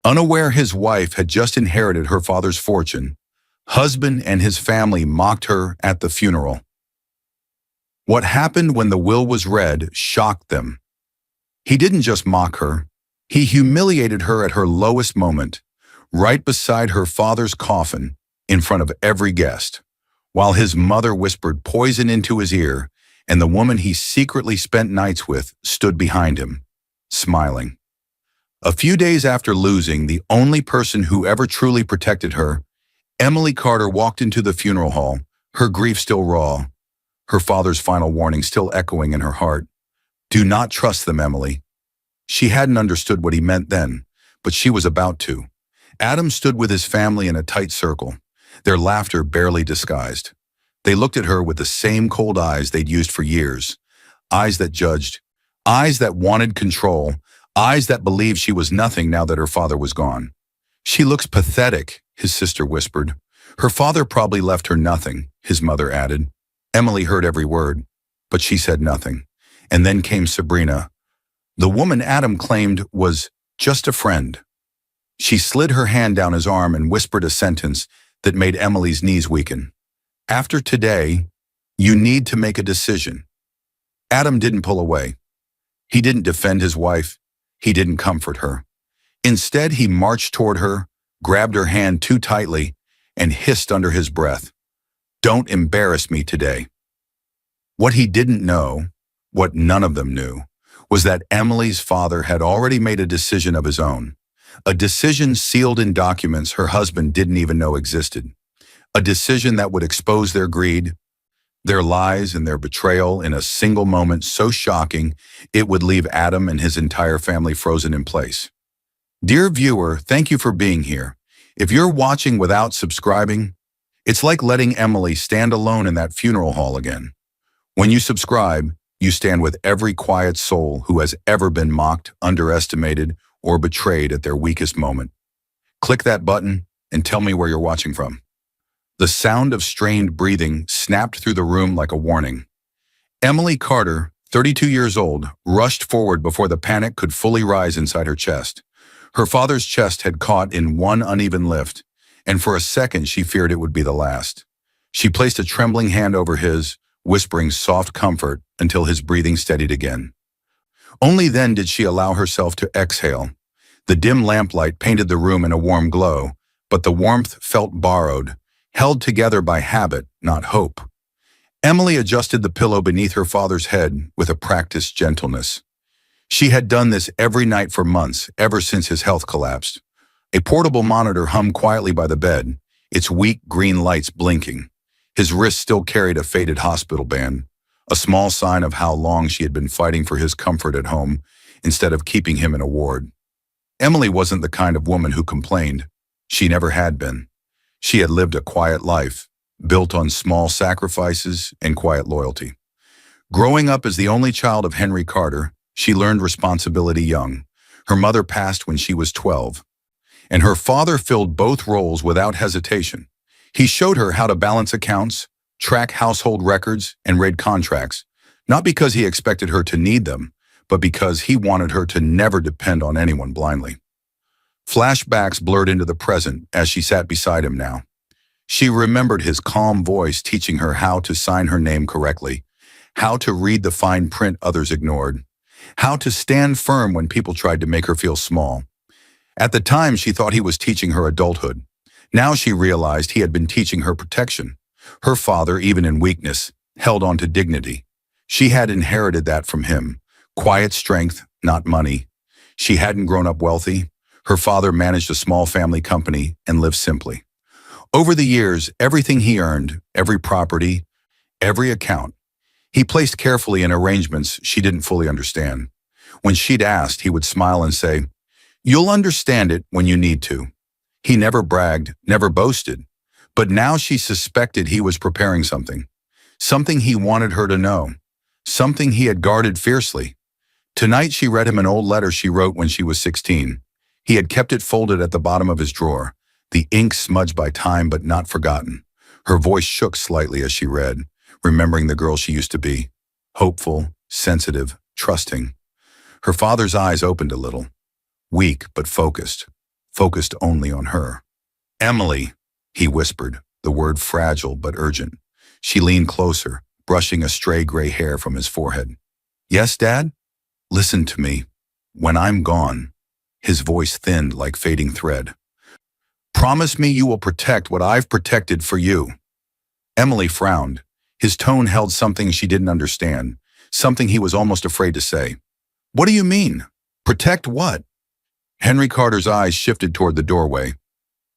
Unaware his wife had just inherited her father's fortune, husband and his family mocked her at the funeral. What happened when the will was read shocked them. He didn't just mock her, he humiliated her at her lowest moment, right beside her father's coffin, in front of every guest, while his mother whispered poison into his ear, and the woman he secretly spent nights with stood behind him, smiling. A few days after losing the only person who ever truly protected her, Emily Carter walked into the funeral hall, her grief still raw, her father's final warning still echoing in her heart. Do not trust them, Emily. She hadn't understood what he meant then, but she was about to. Adam stood with his family in a tight circle, their laughter barely disguised. They looked at her with the same cold eyes they'd used for years, eyes that judged, eyes that wanted control, eyes that believed she was nothing now that her father was gone. She looks pathetic, his sister whispered. Her father probably left her nothing, his mother added. Emily heard every word, but she said nothing. And then came Sabrina, the woman Adam claimed was just a friend. She slid her hand down his arm and whispered a sentence that made Emily's knees weaken. After today, you need to make a decision. Adam didn't pull away. He didn't defend his wife. He didn't comfort her. Instead, he marched toward her, grabbed her hand too tightly, and hissed under his breath, "Don't embarrass me today." What he didn't know, what none of them knew, was that Emily's father had already made a decision of his own. A decision sealed in documents her husband didn't even know existed. A decision that would expose their greed, their lies, and their betrayal in a single moment so shocking it would leave Adam and his entire family frozen in place. Dear viewer, thank you for being here. If you're watching without subscribing, it's like letting Emily stand alone in that funeral hall again. When you subscribe, you stand with every quiet soul who has ever been mocked, underestimated, or betrayed at their weakest moment. Click that button and tell me where you're watching from. The sound of strained breathing snapped through the room like a warning. Emily Carter, 32 years old, rushed forward before the panic could fully rise inside her chest. Her father's chest had caught in one uneven lift, and for a second she feared it would be the last. She placed a trembling hand over his, whispering soft comfort until his breathing steadied again. Only then did she allow herself to exhale. The dim lamplight painted the room in a warm glow, but the warmth felt borrowed, held together by habit, not hope. Emily adjusted the pillow beneath her father's head with a practiced gentleness. She had done this every night for months, ever since his health collapsed. A portable monitor hummed quietly by the bed, its weak green lights blinking. His wrist still carried a faded hospital band, a small sign of how long she had been fighting for his comfort at home instead of keeping him in a ward. Emily wasn't the kind of woman who complained. She never had been. She had lived a quiet life, built on small sacrifices and quiet loyalty. Growing up as the only child of Henry Carter, she learned responsibility young. Her mother passed when she was 12, and her father filled both roles without hesitation. He showed her how to balance accounts, track household records, and read contracts, not because he expected her to need them, but because he wanted her to never depend on anyone blindly. Flashbacks blurred into the present as she sat beside him now. She remembered his calm voice teaching her how to sign her name correctly, how to read the fine print others ignored, how to stand firm when people tried to make her feel small. At the time, she thought he was teaching her adulthood. Now she realized he had been teaching her protection. Her father, even in weakness, held on to dignity. She had inherited that from him. Quiet strength, not money. She hadn't grown up wealthy. Her father managed a small family company and lived simply. Over the years, everything he earned, every property, every account, he placed carefully in arrangements she didn't fully understand. When she'd asked, he would smile and say, "You'll understand it when you need to." He never bragged, never boasted, but now she suspected he was preparing something he wanted her to know, something he had guarded fiercely. Tonight she read him an old letter she wrote when she was 16. He had kept it folded at the bottom of his drawer, the ink smudged by time but not forgotten. Her voice shook slightly as she read, remembering the girl she used to be, hopeful, sensitive, trusting. Her father's eyes opened a little, weak but focused. focused only on her. "Emily," he whispered, the word fragile but urgent. She leaned closer, brushing a stray gray hair from his forehead. "Yes, Dad? Listen to me. When I'm gone," his voice thinned like fading thread. "Promise me you will protect what I've protected for you." Emily frowned. His tone held something she didn't understand, something he was almost afraid to say. "What do you mean? Protect what?" Henry Carter's eyes shifted toward the doorway.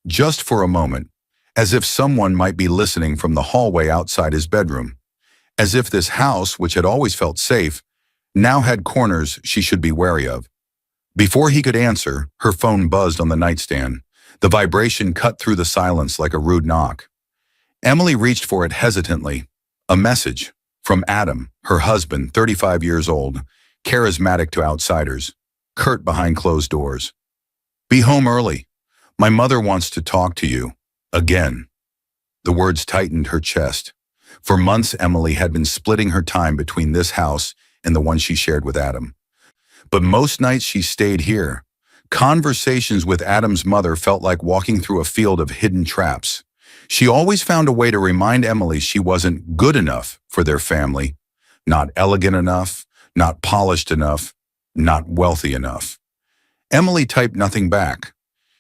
Just for a moment, as if someone might be listening from the hallway outside his bedroom. As if this house, which had always felt safe, now had corners she should be wary of. Before he could answer, her phone buzzed on the nightstand. The vibration cut through the silence like a rude knock. Emily reached for it hesitantly. A message from Adam, her husband, 35 years old, charismatic to outsiders, curt behind closed doors. "Be home early. My mother wants to talk to you. Again." The words tightened her chest. For months, Emily had been splitting her time between this house and the one she shared with Adam. But most nights she stayed here. Conversations with Adam's mother felt like walking through a field of hidden traps. She always found a way to remind Emily she wasn't good enough for their family, not elegant enough, not polished enough, not wealthy enough. Emily typed nothing back.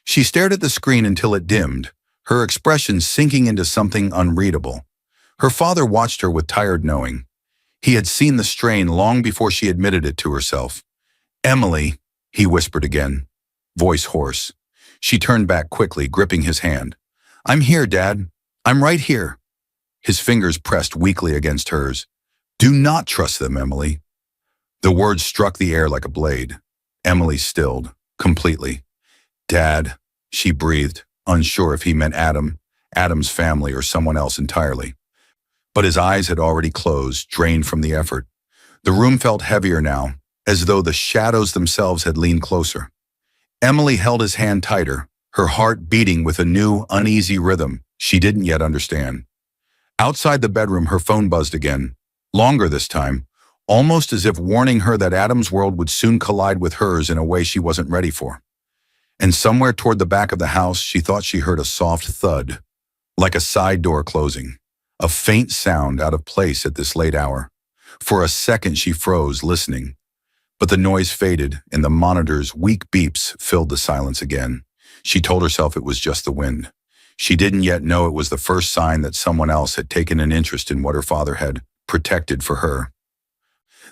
She stared at the screen until it dimmed, her expression sinking into something unreadable. Her father watched her with tired knowing. He had seen the strain long before she admitted it to herself. "Emily," he whispered again, voice hoarse. She turned back quickly, gripping his hand. "I'm here, Dad. I'm right here." His fingers pressed weakly against hers. "Do not trust them, Emily." The words struck the air like a blade. Emily stilled, completely. "Dad," she breathed, unsure if he meant Adam, Adam's family, or someone else entirely. But his eyes had already closed, drained from the effort. The room felt heavier now, as though the shadows themselves had leaned closer. Emily held his hand tighter, her heart beating with a new, uneasy rhythm she didn't yet understand. Outside the bedroom, her phone buzzed again, longer this time, almost as if warning her that Adam's world would soon collide with hers in a way she wasn't ready for. And somewhere toward the back of the house, she thought she heard a soft thud, like a side door closing, a faint sound out of place at this late hour. For a second she froze, listening. But the noise faded, and the monitor's weak beeps filled the silence again. She told herself it was just the wind. She didn't yet know it was the first sign that someone else had taken an interest in what her father had protected for her.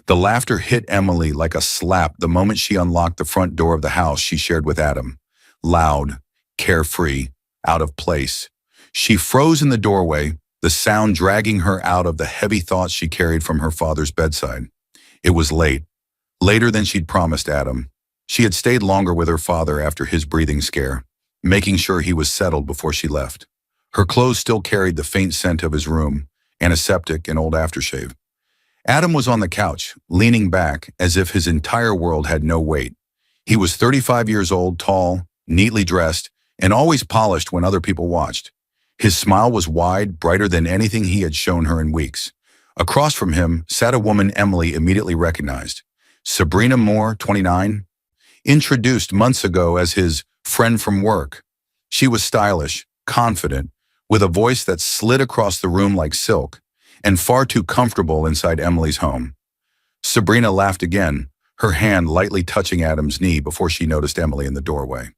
The laughter hit Emily like a slap the moment she unlocked the front door of the house she shared with Adam. Loud, carefree, out of place. She froze in the doorway, the sound dragging her out of the heavy thoughts she carried from her father's bedside. It was late, later than she'd promised Adam. She had stayed longer with her father after his breathing scare, making sure he was settled before she left. Her clothes still carried the faint scent of his room, antiseptic and old aftershave. Adam was on the couch, leaning back as if his entire world had no weight. He was 35 years old, tall, neatly dressed, and always polished when other people watched. His smile was wide, brighter than anything he had shown her in weeks. Across from him sat a woman Emily immediately recognized. Sabrina Moore, 29, introduced months ago as his friend from work. She was stylish, confident, with a voice that slid across the room like silk, and far too comfortable inside Emily's home. Sabrina laughed again, her hand lightly touching Adam's knee before she noticed Emily in the doorway.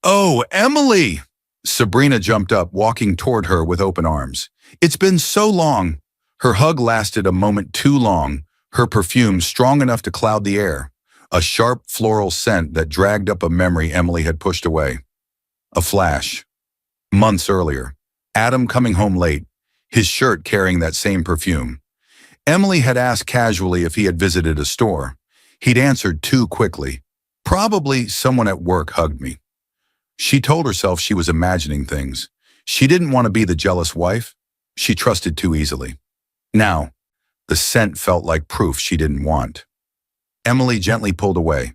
"Oh, Emily!" Sabrina jumped up, walking toward her with open arms. "It's been so long." Her hug lasted a moment too long, her perfume strong enough to cloud the air, a sharp floral scent that dragged up a memory Emily had pushed away. A flash. Months earlier, Adam coming home late, his shirt carrying that same perfume. Emily had asked casually if he had visited a store. He'd answered too quickly. "Probably someone at work hugged me." She told herself she was imagining things. She didn't want to be the jealous wife. She trusted too easily. Now, the scent felt like proof she didn't want. Emily gently pulled away.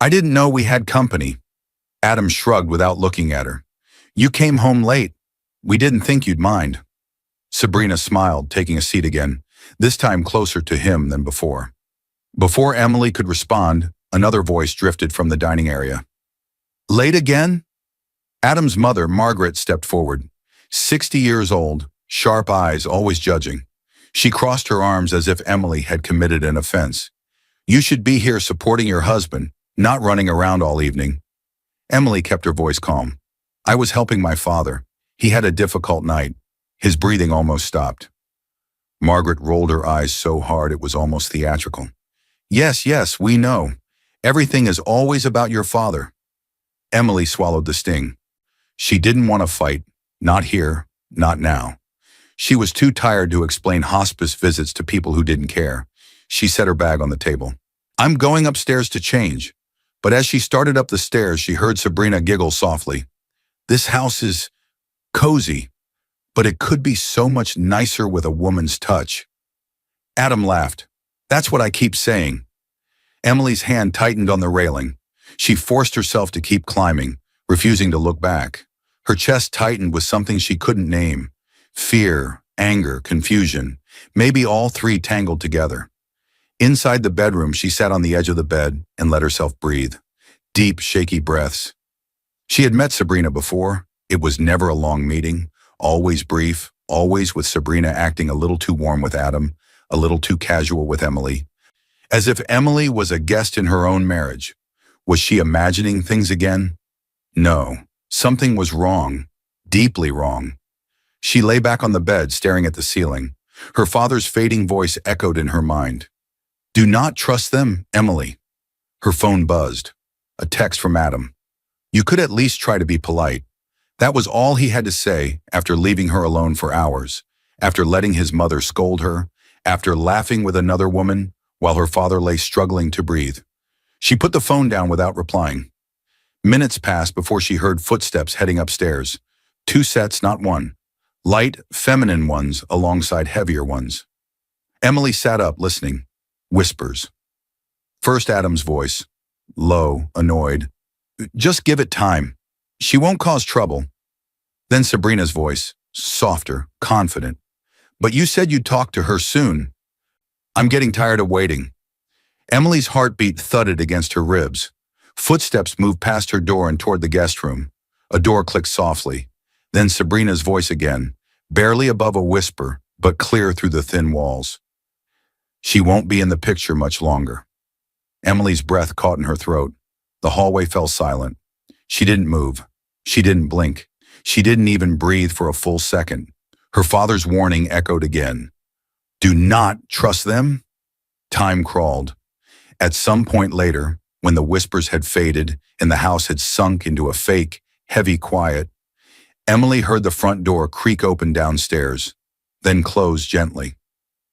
"I didn't know we had company." Adam shrugged without looking at her. "You came home late. We didn't think you'd mind." Sabrina smiled, taking a seat again, this time closer to him than before. Before Emily could respond, another voice drifted from the dining area. "Late again?" Adam's mother, Margaret, stepped forward. 60 years old, sharp eyes, always judging. She crossed her arms as if Emily had committed an offense. "You should be here supporting your husband, not running around all evening." Emily kept her voice calm. "I was helping my father. He had a difficult night. His breathing almost stopped." Margaret rolled her eyes so hard it was almost theatrical. "Yes, yes, we know. Everything is always about your father." Emily swallowed the sting. She didn't want to fight. Not here, not now. She was too tired to explain hospice visits to people who didn't care. She set her bag on the table. "I'm going upstairs to change." But as she started up the stairs, she heard Sabrina giggle softly. "This house is cozy, but it could be so much nicer with a woman's touch." Adam laughed. "That's what I keep saying." Emily's hand tightened on the railing. She forced herself to keep climbing, refusing to look back. Her chest tightened with something she couldn't name. Fear, anger, confusion, maybe all three tangled together. Inside the bedroom, she sat on the edge of the bed and let herself breathe. Deep, shaky breaths. She had met Sabrina before. It was never a long meeting, always brief, always with Sabrina acting a little too warm with Adam, a little too casual with Emily. As if Emily was a guest in her own marriage. Was she imagining things again? No. Something was wrong. Deeply wrong. She lay back on the bed, staring at the ceiling. Her father's fading voice echoed in her mind. "Do not trust them, Emily." Her phone buzzed. A text from Adam. "You could at least try to be polite." That was all he had to say after leaving her alone for hours, after letting his mother scold her, after laughing with another woman while her father lay struggling to breathe. She put the phone down without replying. Minutes passed before she heard footsteps heading upstairs. 2 sets, not one. Light, feminine ones alongside heavier ones. Emily sat up, listening. Whispers. First Adam's voice. Low, annoyed. "Just give it time. She won't cause trouble." Then Sabrina's voice. Softer, confident. "But you said you'd talk to her soon." "I'm getting tired of waiting." Emily's heartbeat thudded against her ribs. Footsteps moved past her door and toward the guest room. A door clicked softly. Then Sabrina's voice again, barely above a whisper, but clear through the thin walls. "She won't be in the picture much longer." Emily's breath caught in her throat. The hallway fell silent. She didn't move. She didn't blink. She didn't even breathe for a full second. Her father's warning echoed again. "Do not trust them." Time crawled. At some point later, when the whispers had faded and the house had sunk into a fake, heavy quiet, Emily heard the front door creak open downstairs, then close gently.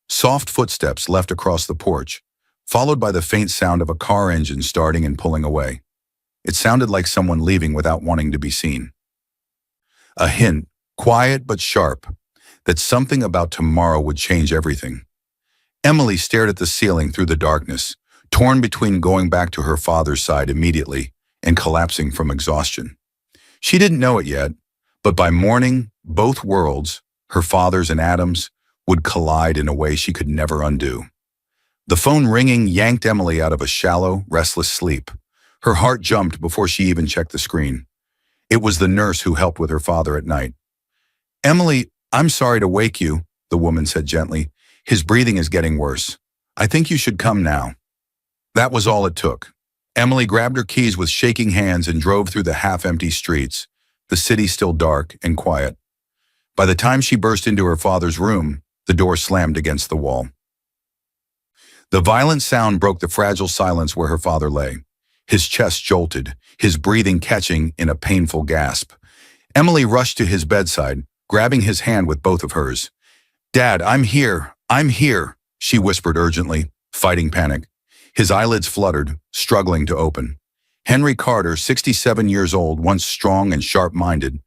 Soft footsteps left across the porch, followed by the faint sound of a car engine starting and pulling away. It sounded like someone leaving without wanting to be seen. A hint, quiet but sharp, that something about tomorrow would change everything. Emily stared at the ceiling through the darkness, torn between going back to her father's side immediately and collapsing from exhaustion. She didn't know it yet, but by morning, both worlds, her father's and Adam's, would collide in a way she could never undo. The phone ringing yanked Emily out of a shallow, restless sleep. Her heart jumped before she even checked the screen. It was the nurse who helped with her father at night. "Emily, I'm sorry to wake you," the woman said gently. "His breathing is getting worse. I think you should come now." That was all it took. Emily grabbed her keys with shaking hands and drove through the half-empty streets, the city still dark and quiet. By the time she burst into her father's room, the door slammed against the wall. The violent sound broke the fragile silence where her father lay. His chest jolted, his breathing catching in a painful gasp. Emily rushed to his bedside, grabbing his hand with both of hers. "Dad, I'm here, she whispered urgently, fighting panic. His eyelids fluttered, struggling to open. Henry Carter, 67 years old, once strong and sharp-minded,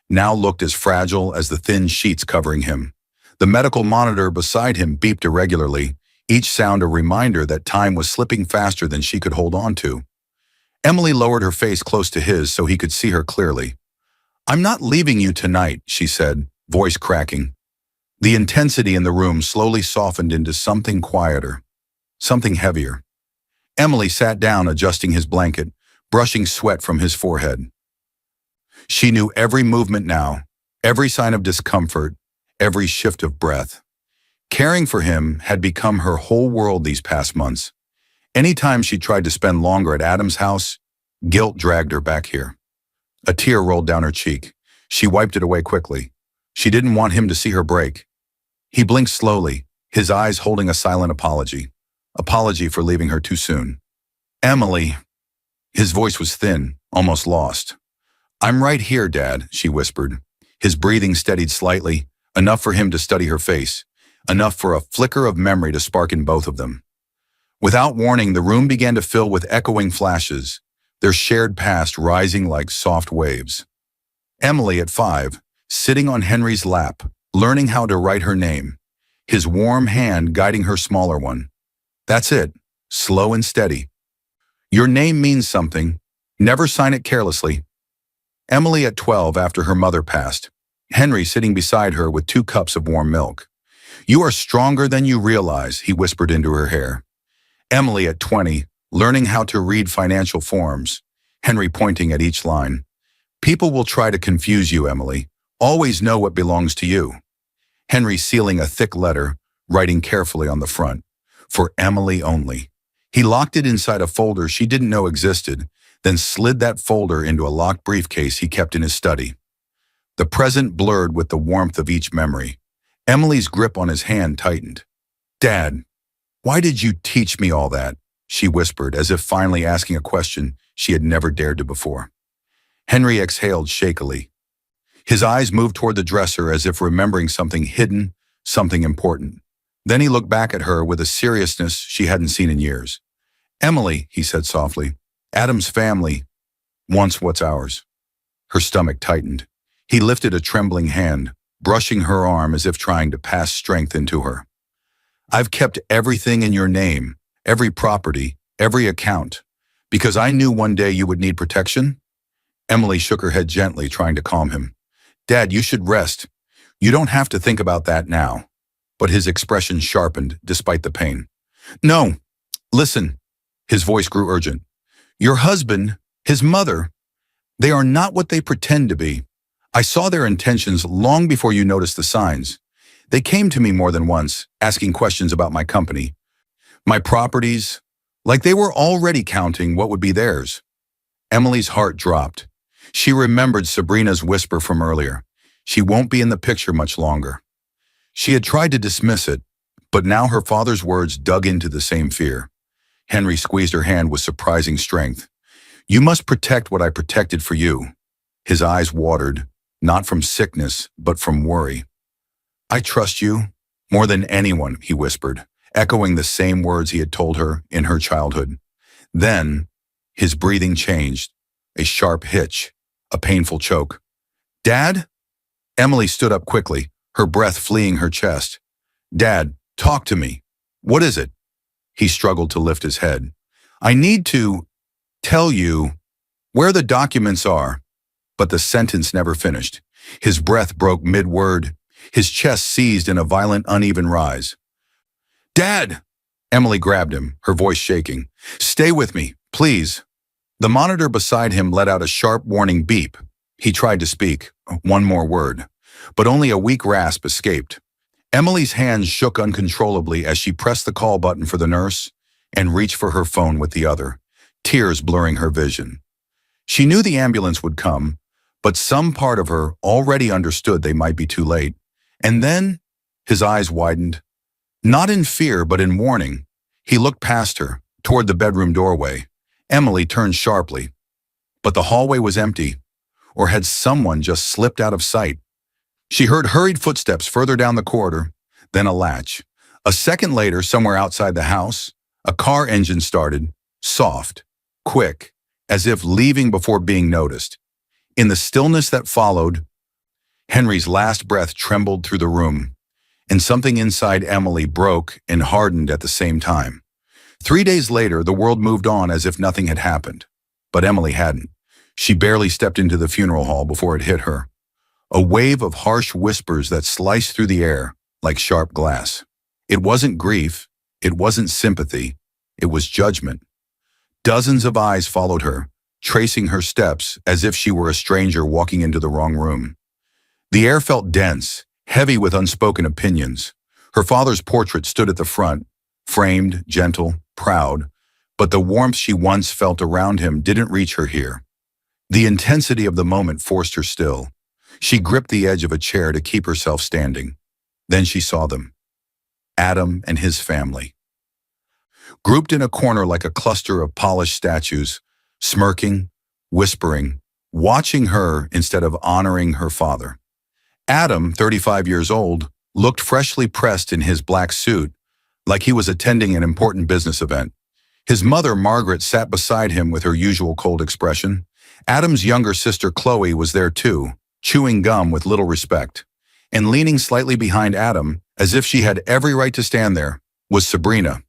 now looked as fragile as the thin sheets covering him. The medical monitor beside him beeped irregularly, each sound a reminder that time was slipping faster than she could hold on to. Emily lowered her face close to his so he could see her clearly. "I'm not leaving you tonight," she said, voice cracking. The intensity in the room slowly softened into something quieter, something heavier. Emily sat down, adjusting his blanket, brushing sweat from his forehead. She knew every movement now, every sign of discomfort, every shift of breath. Caring for him had become her whole world these past months. Anytime she tried to spend longer at Adam's house, guilt dragged her back here. A tear rolled down her cheek. She wiped it away quickly. She didn't want him to see her break. He blinked slowly, his eyes holding a silent apology. Apology for leaving her too soon. Emily. His voice was thin, almost lost. I'm right here, Dad, she whispered. His breathing steadied slightly, enough for him to study her face, enough for a flicker of memory to spark in both of them. Without warning, the room began to fill with echoing flashes, their shared past rising like soft waves. Emily, at 5, sitting on Henry's lap, learning how to write her name, his warm hand guiding her smaller one. That's it, slow and steady. Your name means something. Never sign it carelessly. Emily at 12 after her mother passed, Henry sitting beside her with 2 cups of warm milk. You are stronger than you realize, he whispered into her hair. Emily at 20, learning how to read financial forms, Henry pointing at each line. People will try to confuse you, Emily. Always know what belongs to you. Henry sealing a thick letter, writing carefully on the front. For Emily only. He locked it inside a folder she didn't know existed, then slid that folder into a locked briefcase he kept in his study. The present blurred with the warmth of each memory. Emily's grip on his hand tightened. Dad, why did you teach me all that? She whispered, as if finally asking a question she had never dared to before. Henry exhaled shakily. His eyes moved toward the dresser as if remembering something hidden, something important. Then he looked back at her with a seriousness she hadn't seen in years. Emily, he said softly, Adam's family wants what's ours. Her stomach tightened. He lifted a trembling hand, brushing her arm as if trying to pass strength into her. I've kept everything in your name, every property, every account, because I knew one day you would need protection. Emily shook her head gently, trying to calm him. Dad, you should rest. You don't have to think about that now. But his expression sharpened despite the pain. No, listen. His voice grew urgent. Your husband, his mother, they are not what they pretend to be. I saw their intentions long before you noticed the signs. They came to me more than once, asking questions about my company, my properties, like they were already counting what would be theirs. Emily's heart dropped. She remembered Sabrina's whisper from earlier. She won't be in the picture much longer. She had tried to dismiss it, but now her father's words dug into the same fear. Henry squeezed her hand with surprising strength. You must protect what I protected for you. His eyes watered, not from sickness, but from worry. I trust you more than anyone, he whispered, echoing the same words he had told her in her childhood. Then, his breathing changed, a sharp hitch, a painful choke. Dad? Emily stood up quickly, her breath fleeing her chest. Dad, talk to me. What is it? He struggled to lift his head. I need to tell you where the documents are. But the sentence never finished. His breath broke mid-word. His chest seized in a violent, uneven rise. Dad! Emily grabbed him, her voice shaking. Stay with me, please. The monitor beside him let out a sharp warning beep. He tried to speak, one more word, but only a weak rasp escaped. Emily's hands shook uncontrollably as she pressed the call button for the nurse and reached for her phone with the other, tears blurring her vision. She knew the ambulance would come, but some part of her already understood they might be too late. And then, his eyes widened. Not in fear, but in warning. He looked past her, toward the bedroom doorway. Emily turned sharply. But the hallway was empty, or had someone just slipped out of sight? She heard hurried footsteps further down the corridor, then a latch. A second later, somewhere outside the house, a car engine started, soft, quick, as if leaving before being noticed. In the stillness that followed, Henry's last breath trembled through the room, and something inside Emily broke and hardened at the same time. 3 days later, the world moved on as if nothing had happened. But Emily hadn't. She barely stepped into the funeral hall before it hit her. A wave of harsh whispers that sliced through the air like sharp glass. It wasn't grief. It wasn't sympathy. It was judgment. Dozens of eyes followed her, tracing her steps as if she were a stranger walking into the wrong room. The air felt dense, heavy with unspoken opinions. Her father's portrait stood at the front, framed, gentle, proud, but the warmth she once felt around him didn't reach her here. The intensity of the moment forced her still. She gripped the edge of a chair to keep herself standing. Then she saw them. Adam and his family. Grouped in a corner like a cluster of polished statues, smirking, whispering, watching her instead of honoring her father. Adam, 35 years old, looked freshly pressed in his black suit, like he was attending an important business event. His mother, Margaret, sat beside him with her usual cold expression. Adam's younger sister, Chloe, was there too, chewing gum with little respect. And leaning slightly behind Adam, as if she had every right to stand there, was Sabrina,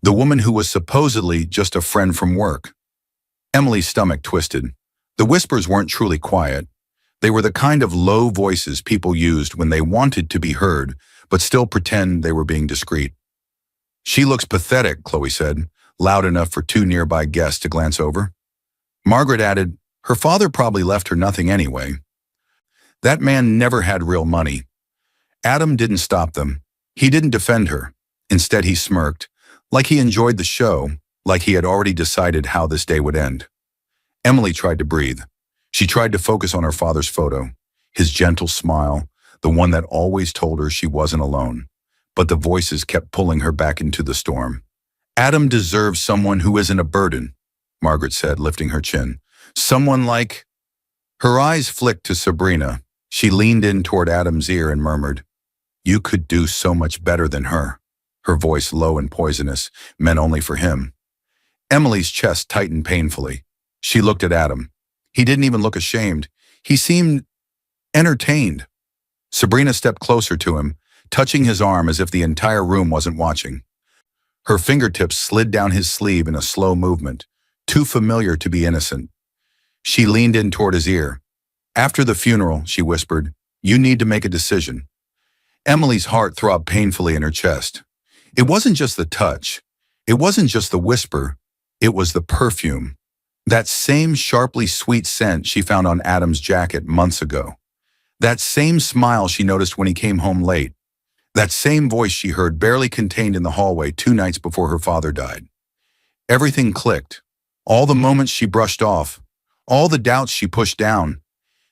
the woman who was supposedly just a friend from work. Emily's stomach twisted. The whispers weren't truly quiet. They were the kind of low voices people used when they wanted to be heard, but still pretend they were being discreet. "She looks pathetic," Chloe said, loud enough for two nearby guests to glance over. Margaret added, "Her father probably left her nothing anyway." That man never had real money. Adam didn't stop them. He didn't defend her. Instead, he smirked, like he enjoyed the show, like he had already decided how this day would end. Emily tried to breathe. She tried to focus on her father's photo, his gentle smile, the one that always told her she wasn't alone. But the voices kept pulling her back into the storm. "Adam deserves someone who isn't a burden," Margaret said, lifting her chin. "Someone like—" Her eyes flicked to Sabrina. She leaned in toward Adam's ear and murmured, "You could do so much better than her." Her voice, low and poisonous, meant only for him. Emily's chest tightened painfully. She looked at Adam. He didn't even look ashamed. He seemed entertained. Sabrina stepped closer to him, touching his arm as if the entire room wasn't watching. Her fingertips slid down his sleeve in a slow movement, too familiar to be innocent. She leaned in toward his ear. "After the funeral," she whispered, "you need to make a decision." Emily's heart throbbed painfully in her chest. It wasn't just the touch. It wasn't just the whisper. It was the perfume. That same sharply sweet scent she found on Adam's jacket months ago. That same smile she noticed when he came home late. That same voice she heard barely contained in the hallway 2 nights before her father died. Everything clicked. All the moments she brushed off, all the doubts she pushed down,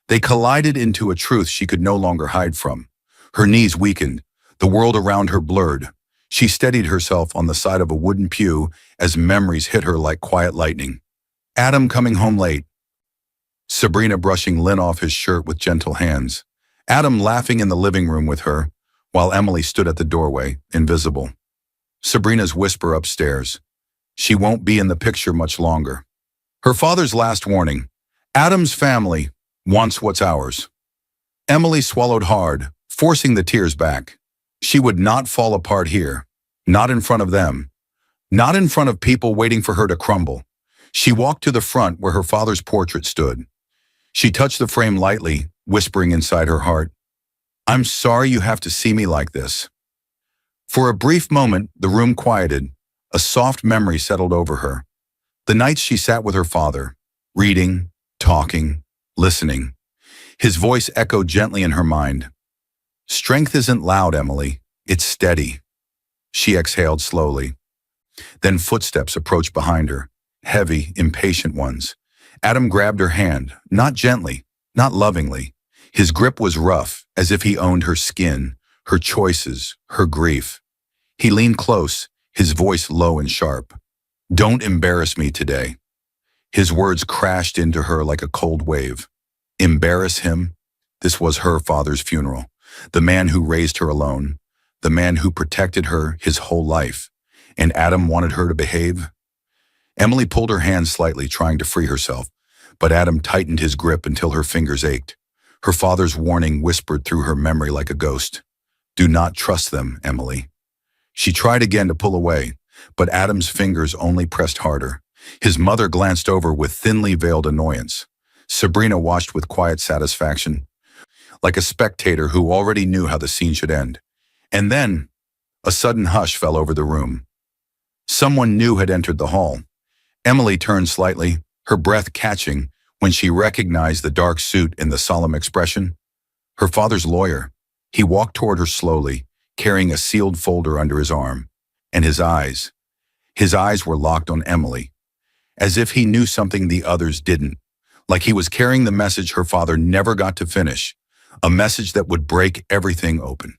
they collided into a truth she could no longer hide from. Her knees weakened, the world around her blurred. She steadied herself on the side of a wooden pew as memories hit her like quiet lightning. Adam coming home late. Sabrina brushing lint off his shirt with gentle hands. Adam laughing in the living room with her, while Emily stood at the doorway, invisible. Sabrina's whisper upstairs. She won't be in the picture much longer. Her father's last warning. Adam's family wants what's ours. Emily swallowed hard, forcing the tears back. She would not fall apart here. Not in front of them. Not in front of people waiting for her to crumble. She walked to the front where her father's portrait stood. She touched the frame lightly, whispering inside her heart, "I'm sorry you have to see me like this." For a brief moment, the room quieted. A soft memory settled over her. The nights she sat with her father, reading, talking, listening. His voice echoed gently in her mind. "Strength isn't loud, Emily. It's steady." She exhaled slowly. Then footsteps approached behind her, heavy, impatient ones. Adam grabbed her hand, not gently, not lovingly. His grip was rough, as if he owned her skin, her choices, her grief. He leaned close, his voice low and sharp. "Don't embarrass me today." His words crashed into her like a cold wave. Embarrass him? This was her father's funeral. The man who raised her alone. The man who protected her his whole life. And Adam wanted her to behave? Emily pulled her hand slightly, trying to free herself, but Adam tightened his grip until her fingers ached. Her father's warning whispered through her memory like a ghost. "Do not trust them, Emily." She tried again to pull away, but Adam's fingers only pressed harder. His mother glanced over with thinly veiled annoyance. Sabrina watched with quiet satisfaction, like a spectator who already knew how the scene should end. And then, a sudden hush fell over the room. Someone new had entered the hall. Emily turned slightly, her breath catching when she recognized the dark suit and the solemn expression. Her father's lawyer. He walked toward her slowly, carrying a sealed folder under his arm. And his eyes were locked on Emily, as if he knew something the others didn't, like he was carrying the message her father never got to finish, a message that would break everything open.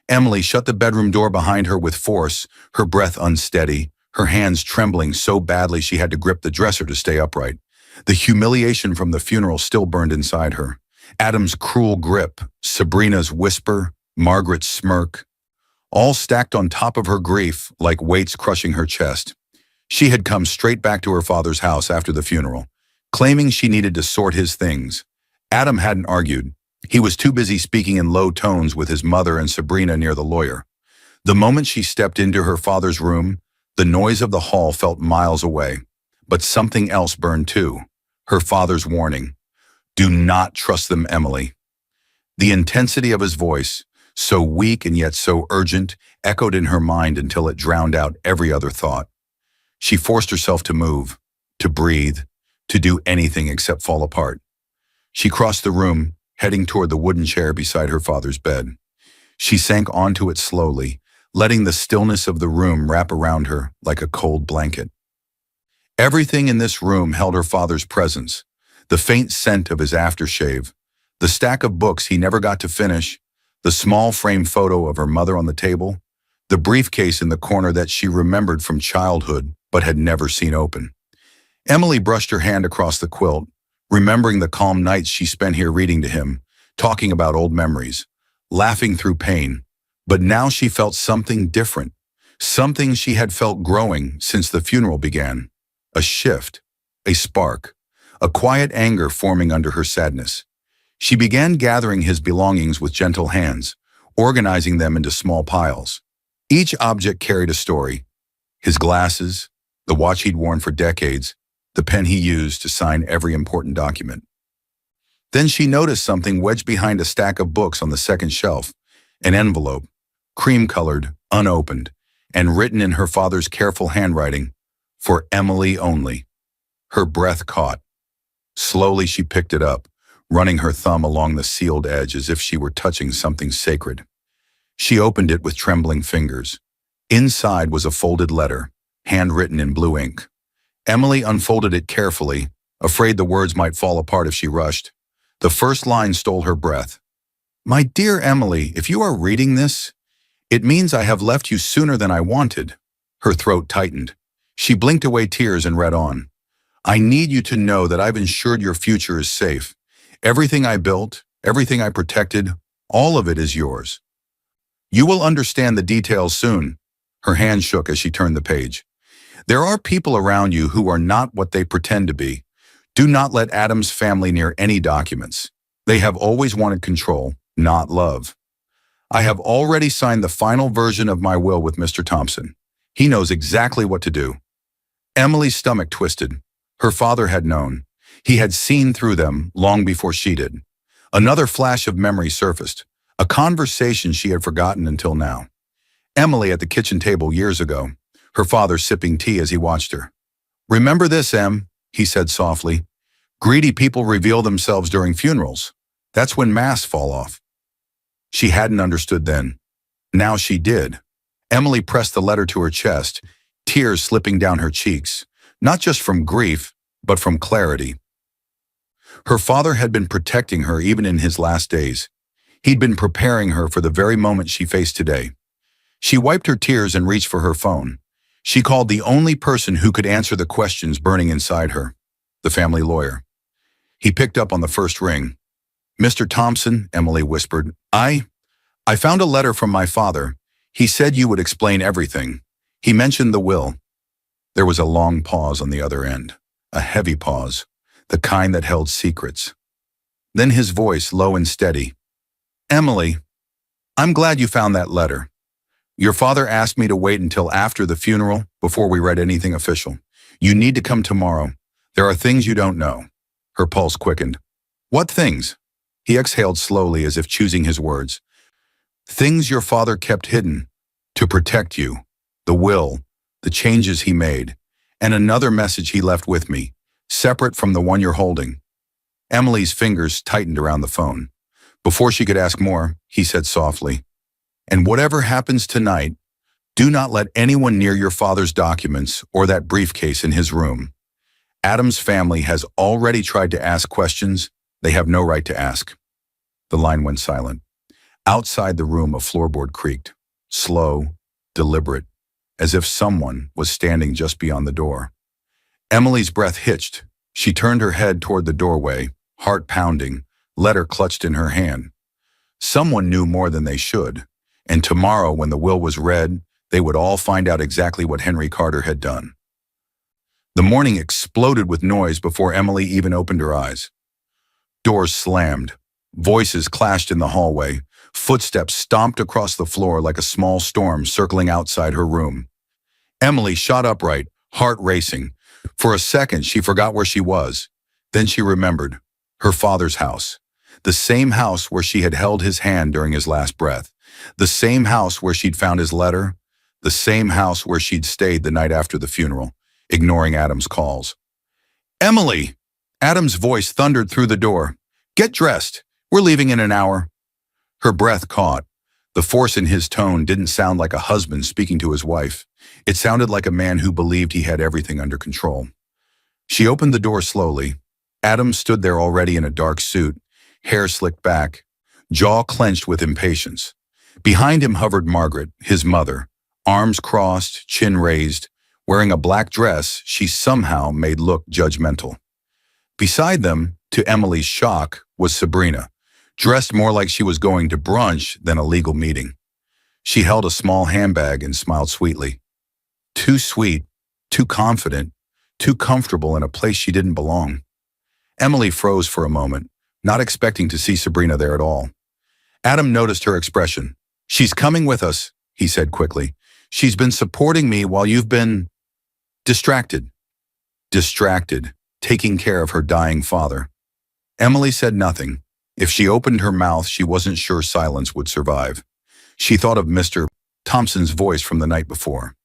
Emily shut the bedroom door behind her with force, her breath unsteady, her hands trembling so badly she had to grip the dresser to stay upright. The humiliation from the funeral still burned inside her. Adam's cruel grip, Sabrina's whisper, Margaret's smirk, all stacked on top of her grief like weights crushing her chest. She had come straight back to her father's house after the funeral, claiming she needed to sort his things. Adam hadn't argued. He was too busy speaking in low tones with his mother and Sabrina near the lawyer. The moment she stepped into her father's room, the noise of the hall felt miles away. But something else burned too. Her father's warning. Do not trust them, Emily. The intensity of his voice, so weak and yet so urgent, echoed in her mind until it drowned out every other thought. She forced herself to move, to breathe, to do anything except fall apart. She crossed the room, heading toward the wooden chair beside her father's bed. She sank onto it slowly, letting the stillness of the room wrap around her like a cold blanket. Everything in this room held her father's presence, the faint scent of his aftershave, the stack of books he never got to finish, the small frame photo of her mother on the table, the briefcase in the corner that she remembered from childhood but had never seen open. Emily brushed her hand across the quilt, remembering the calm nights she spent here reading to him, talking about old memories, laughing through pain. But now she felt something different, something she had felt growing since the funeral began. A shift, a spark, a quiet anger forming under her sadness. She began gathering his belongings with gentle hands, organizing them into small piles. Each object carried a story. His glasses, the watch he'd worn for decades, the pen he used to sign every important document. Then she noticed something wedged behind a stack of books on the second shelf, an envelope, cream-colored, unopened, and written in her father's careful handwriting, for Emily only. Her breath caught. Slowly she picked it up, running her thumb along the sealed edge as if she were touching something sacred. She opened it with trembling fingers. Inside was a folded letter, handwritten in blue ink. Emily unfolded it carefully, afraid the words might fall apart if she rushed. The first line stole her breath. My dear Emily, if you are reading this, it means I have left you sooner than I wanted. Her throat tightened. She blinked away tears and read on. I need you to know that I've ensured your future is safe. Everything I built, everything I protected, all of it is yours. You will understand the details soon. Her hand shook as she turned the page. There are people around you who are not what they pretend to be. Do not let Adam's family near any documents. They have always wanted control, not love. I have already signed the final version of my will with Mr. Thompson. He knows exactly what to do. Emily's stomach twisted. Her father had known. He had seen through them long before she did. Another flash of memory surfaced, a conversation she had forgotten until now. Emily at the kitchen table years ago, her father sipping tea as he watched her. Remember this, Em, he said softly. Greedy people reveal themselves during funerals. That's when masks fall off. She hadn't understood then. Now she did. Emily pressed the letter to her chest, tears slipping down her cheeks, not just from grief, but from clarity. Her father had been protecting her even in his last days. He'd been preparing her for the very moment she faced today. She wiped her tears and reached for her phone. She called the only person who could answer the questions burning inside her, the family lawyer. He picked up on the first ring. Mr. Thompson, Emily whispered, I found a letter from my father. He said you would explain everything. He mentioned the will. There was a long pause on the other end, a heavy pause, the kind that held secrets. Then his voice, low and steady. Emily, I'm glad you found that letter. Your father asked me to wait until after the funeral before we read anything official. You need to come tomorrow. There are things you don't know. Her pulse quickened. What things? He exhaled slowly as if choosing his words. Things your father kept hidden to protect you, the will, the changes he made, and another message he left with me. separate from the one you're holding. Emily's fingers tightened around the phone. Before she could ask more, he said softly, "And whatever happens tonight, do not let anyone near your father's documents or that briefcase in his room. Adam's family has already tried to ask questions they have no right to ask." The line went silent. Outside the room, a floorboard creaked, slow, deliberate, as if someone was standing just beyond the door. Emily's breath hitched. She turned her head toward the doorway, heart pounding, letter clutched in her hand. Someone knew more than they should, and tomorrow when the will was read, they would all find out exactly what Henry Carter had done. The morning exploded with noise before Emily even opened her eyes. Doors slammed. Voices clashed in the hallway. Footsteps stomped across the floor like a small storm circling outside her room. Emily shot upright, heart racing. For a second, she forgot where she was. Then she remembered. Her father's house. The same house where she had held his hand during his last breath. The same house where she'd found his letter. The same house where she'd stayed the night after the funeral, ignoring Adam's calls. "Emily!" Adam's voice thundered through the door. "Get dressed. We're leaving in an hour." Her breath caught. The force in his tone didn't sound like a husband speaking to his wife. It sounded like a man who believed he had everything under control. She opened the door slowly. Adam stood there already in a dark suit, hair slicked back, jaw clenched with impatience. Behind him hovered Margaret, his mother, arms crossed, chin raised, wearing a black dress she somehow made look judgmental. Beside them, to Emily's shock, was Sabrina, dressed more like she was going to brunch than a legal meeting. She held a small handbag and smiled sweetly. Too sweet, too confident, too comfortable in a place she didn't belong. Emily froze for a moment, not expecting to see Sabrina there at all. Adam noticed her expression. "She's coming with us," he said quickly. "She's been supporting me while you've been distracted." Distracted, taking care of her dying father. Emily said nothing. If she opened her mouth, she wasn't sure silence would survive. She thought of Mr. Thompson's voice from the night before.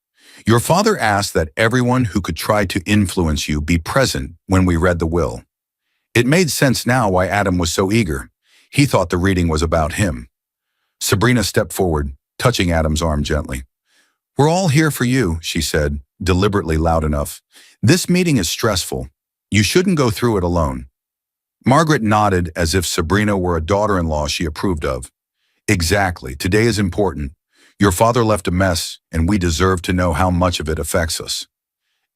"Your father asked that everyone who could try to influence you be present when we read the will." It made sense now why Adam was so eager. He thought the reading was about him. Sabrina stepped forward, touching Adam's arm gently. "We're all here for you," she said, deliberately loud enough. "This meeting is stressful. You shouldn't go through it alone." Margaret nodded as if Sabrina were a daughter-in-law she approved of. "Exactly. Today is important. Your father left a mess, and we deserve to know how much of it affects us."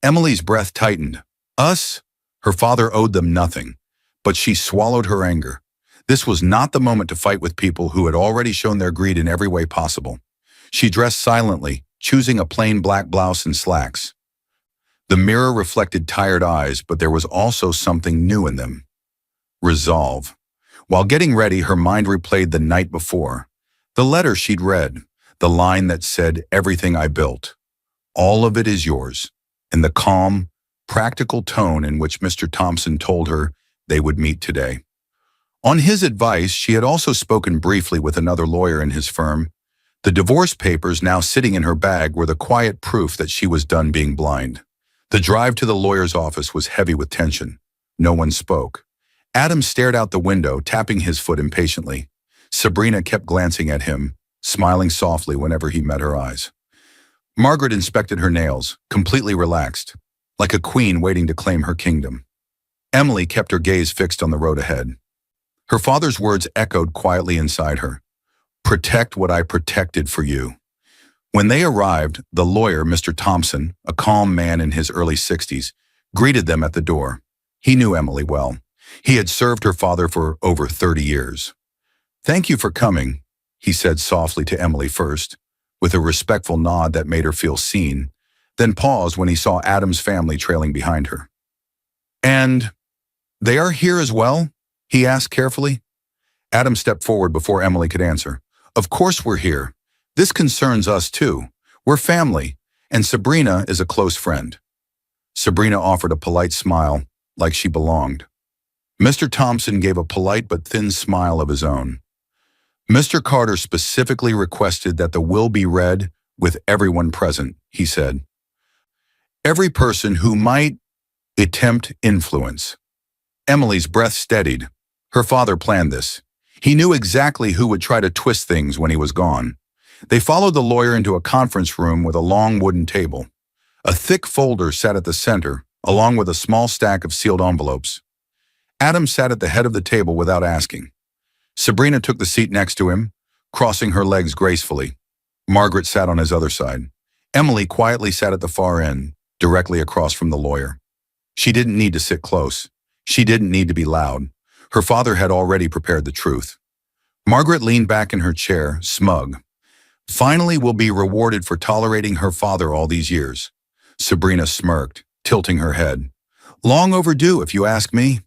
Emily's breath tightened. Us? Her father owed them nothing. But she swallowed her anger. This was not the moment to fight with people who had already shown their greed in every way possible. She dressed silently, choosing a plain black blouse and slacks. The mirror reflected tired eyes, but there was also something new in them. Resolve. While getting ready, her mind replayed the night before. The letter she'd read, the line that said, "Everything I built. All of it is yours," and the calm, practical tone in which Mr. Thompson told her they would meet today. On his advice, she had also spoken briefly with another lawyer in his firm. The divorce papers now sitting in her bag were the quiet proof that she was done being blind. The drive to the lawyer's office was heavy with tension. No one spoke. Adam stared out the window, tapping his foot impatiently. Sabrina kept glancing at him, smiling softly whenever he met her eyes. Margaret inspected her nails, completely relaxed, like a queen waiting to claim her kingdom. Emily kept her gaze fixed on the road ahead. Her father's words echoed quietly inside her. "Protect what I protected for you." When they arrived, the lawyer, Mr. Thompson, a calm man in his early 60s, greeted them at the door. He knew Emily well. He had served her father for over 30 years. "Thank you for coming," he said softly to Emily first, with a respectful nod that made her feel seen, then paused when he saw Adam's family trailing behind her. "And they are here as well?" he asked carefully. Adam stepped forward before Emily could answer. "Of course we're here. This concerns us too. We're family, and Sabrina is a close friend." Sabrina offered a polite smile, like she belonged. Mr. Thompson gave a polite but thin smile of his own. "Mr. Carter specifically requested that the will be read with everyone present," he said. "Every person who might Attempt influence. Emily's breath steadied. Her father planned this. He knew exactly who would try to twist things when he was gone. They followed the lawyer into a conference room with a long wooden table. A thick folder sat at the center, along with a small stack of sealed envelopes. Adam sat at the head of the table without asking. Sabrina took the seat next to him, crossing her legs gracefully. Margaret sat on his other side. Emily quietly sat at the far end, directly across from the lawyer. She didn't need to sit close. She didn't need to be loud. Her father had already prepared the truth. Margaret leaned back in her chair, smug. Finally, we'll be rewarded for tolerating her father all these years. Sabrina smirked, tilting her head. Long overdue, if you ask me.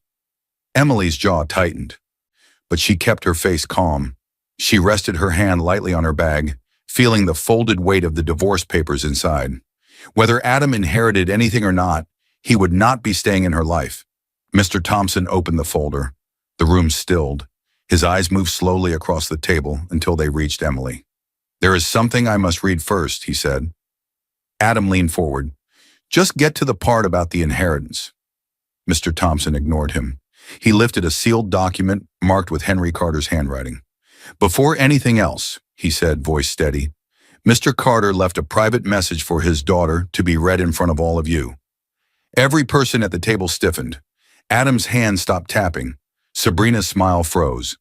Emily's jaw tightened, but she kept her face calm. She rested her hand lightly on her bag, feeling the folded weight of the divorce papers inside. Whether Adam inherited anything or not, he would not be staying in her life. Mr. Thompson opened the folder. The room stilled. His eyes moved slowly across the table until they reached Emily. There is something I must read first, he said. Adam leaned forward. Just get to the part about the inheritance. Mr. Thompson ignored him. He lifted a sealed document marked with Henry Carter's handwriting. Before anything else, he said, voice steady, Mr. Carter left a private message for his daughter to be read in front of all of you. Every person at the table stiffened. Adam's hand stopped tapping. Sabrina's smile froze.